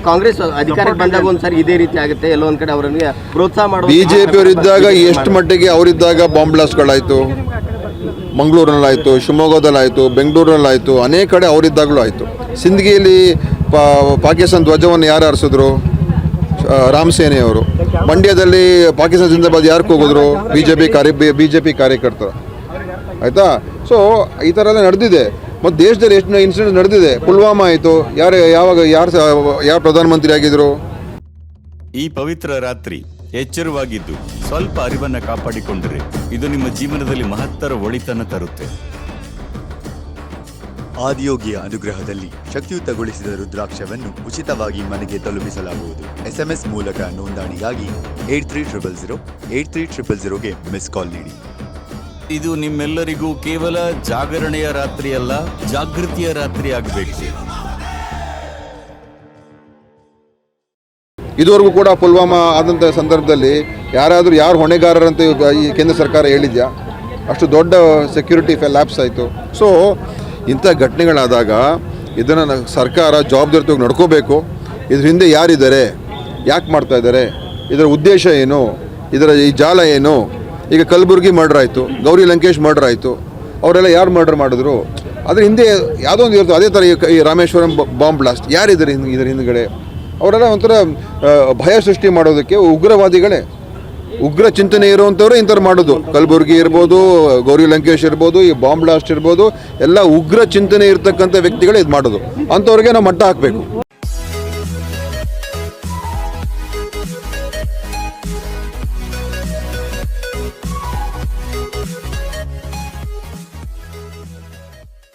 ಕಾಂಗ್ರೆಸ್ ಅಧಿಕಾರಕ್ಕೆ ಬಂದಾಗ ಒಂದ್ಸರಿ ಇದೇ ರೀತಿ ಆಗುತ್ತೆ, ಎಲ್ಲೋ ಒಂದ್ ಕಡೆ ಅವರಿಗೆ ಪ್ರೋತ್ಸಾಹ ಮಾಡೋದು. ಬಿಜೆಪಿ ಅವರಿದ್ದಾಗ ಎಷ್ಟು ಮಟ್ಟಿಗೆ ಅವರಿದ್ದಾಗ ಬಾಂಬ್ ಬ್ಲಾಸ್ಟ್ಗಳಾಯಿತು, ಮಂಗಳೂರಿನಲ್ಲಾಯಿತು, ಶಿವಮೊಗ್ಗದಲ್ಲಾಯಿತು, ಬೆಂಗಳೂರಿನಲ್ಲಾಯಿತು, ಅನೇಕ ಕಡೆ ಅವರಿದ್ದಾಗಲೂ ಆಯಿತು. ಸಿಂದಗಿಯಲ್ಲಿ ಪಾಕಿಸ್ತಾನ ಧ್ವಜವನ್ನು ಯಾರು ಹಾರಿಸಿದ್ರು? ರಾಮ್ ಸೇನೆಯವರು. ಮಂಡ್ಯದಲ್ಲಿ ಪಾಕಿಸ್ತಾನ ಜಿಂದಾಬಾದ್ ಯಾರು ಕೂಗಿದ್ರು? ಬಿ ಜೆ ಪಿ ಕಾರ್ಯಕರ್ತರು. ಆಯಿತಾ? ಸೊ ಈ ಥರ ಎಲ್ಲ ನಡೆದಿದೆ. ಮತ್ತು ದೇಶದಲ್ಲಿ ಎಷ್ಟು ಇನ್ಸಿಡೆಂಟ್ ನಡೆದಿದೆ. ಪುಲ್ವಾಮಾ ಆಯಿತು, ಯಾರು ಪ್ರಧಾನಮಂತ್ರಿ ಆಗಿದ್ರು? ಈ ಪವಿತ್ರ ರಾತ್ರಿ ಎಚ್ಚರವಾಗಿದ್ದು ಸ್ವಲ್ಪ ಅರಿವನ್ನ ಕಾಪಾಡಿಕೊಂಡರೆ ಇದು ನಿಮ್ಮ ಜೀವನದಲ್ಲಿ ಮಹತ್ತರ ಒಳಿತನ್ನು ತರುತ್ತೆ. ಆದಿಯೋಗಿಯ ಅನುಗ್ರಹದಲ್ಲಿ ಶಕ್ತಿಯುತಗೊಳಿಸಿದ ರುದ್ರಾಕ್ಷವನ್ನು ಉಚಿತವಾಗಿ ಮನೆಗೆ ತಲುಪಿಸಲಾಗುವುದು. SMS ಮೂಲಕ ನೋಂದಣಿಗಾಗಿ 8300 ಮಿಸ್ ಕಾಲ್ ನೀಡಿ. ಇದು ನಿಮ್ಮೆಲ್ಲರಿಗೂ ಕೇವಲ ಜಾಗರಣೆಯ ರಾತ್ರಿಯಲ್ಲ, ಜಾಗೃತಿಯ ರಾತ್ರಿ ಆಗಬೇಕು. ಇದುವರೆಗೂ ಕೂಡ ಪುಲ್ವಾಮಾ ಆದಂಥ ಸಂದರ್ಭದಲ್ಲಿ ಯಾರು ಹೊಣೆಗಾರರಂತ ಈ ಕೇಂದ್ರ ಸರ್ಕಾರ ಹೇಳಿದ್ಯಾ? ಅಷ್ಟು ದೊಡ್ಡ ಸೆಕ್ಯೂರಿಟಿ ಲ್ಯಾಪ್ಸ್ ಆಯಿತು. ಸೊ ಇಂಥ ಘಟನೆಗಳಾದಾಗ ಇದನ್ನು ಸರ್ಕಾರ ಜವಾಬ್ದಾರಿಯಾಗಿ ನಡ್ಕೋಬೇಕು. ಇದ್ರ ಹಿಂದೆ ಯಾರಿದ್ದಾರೆ, ಯಾಕೆ ಮಾಡ್ತಾ ಇದ್ದಾರೆ, ಇದರ ಉದ್ದೇಶ ಏನು, ಇದರ ಈ ಜಾಲ ಏನು? ಈಗ ಕಲಬುರಗಿ ಮರ್ಡರ್ ಆಯಿತು, ಗೌರಿ ಲಂಕೇಶ್ ಮರ್ಡರ್ ಆಯಿತು, ಅವರೆಲ್ಲ ಯಾರು ಮರ್ಡರ್ ಮಾಡಿದ್ರು? ಅದ್ರ ಹಿಂದೆ ಯಾವುದೋ ಒಂದು ಇರ್ತದೆ. ಅದೇ ಥರ ಈ ರಾಮೇಶ್ವರಂ ಬಾಂಬ್ ಬ್ಲಾಸ್ಟ್ ಯಾರಿದ್ದಾರೆ ಇದರ ಹಿಂದುಗಡೆ? ಅವರೆಲ್ಲ ಒಂಥರ ಭಯ ಸೃಷ್ಟಿ ಮಾಡೋದಕ್ಕೆ ಉಗ್ರವಾದಿಗಳೇ, ಉಗ್ರ ಚಿಂತನೆ ಇರುವಂಥವ್ರು ಇಂಥವ್ರು ಮಾಡೋದು. ಕಲಬುರಗಿ ಇರ್ಬೋದು, ಗೌರಿ ಲಂಕೇಶ್ ಇರ್ಬೋದು, ಈ ಬಾಂಬ್ ಬ್ಲಾಸ್ಟ್ ಇರ್ಬೋದು, ಎಲ್ಲ ಉಗ್ರ ಚಿಂತನೆ ಇರ್ತಕ್ಕಂಥ ವ್ಯಕ್ತಿಗಳೇ ಇದು ಮಾಡೋದು. ಅಂಥವ್ರಿಗೆ ನಾವು ಮಟ್ಟ ಹಾಕಬೇಕು.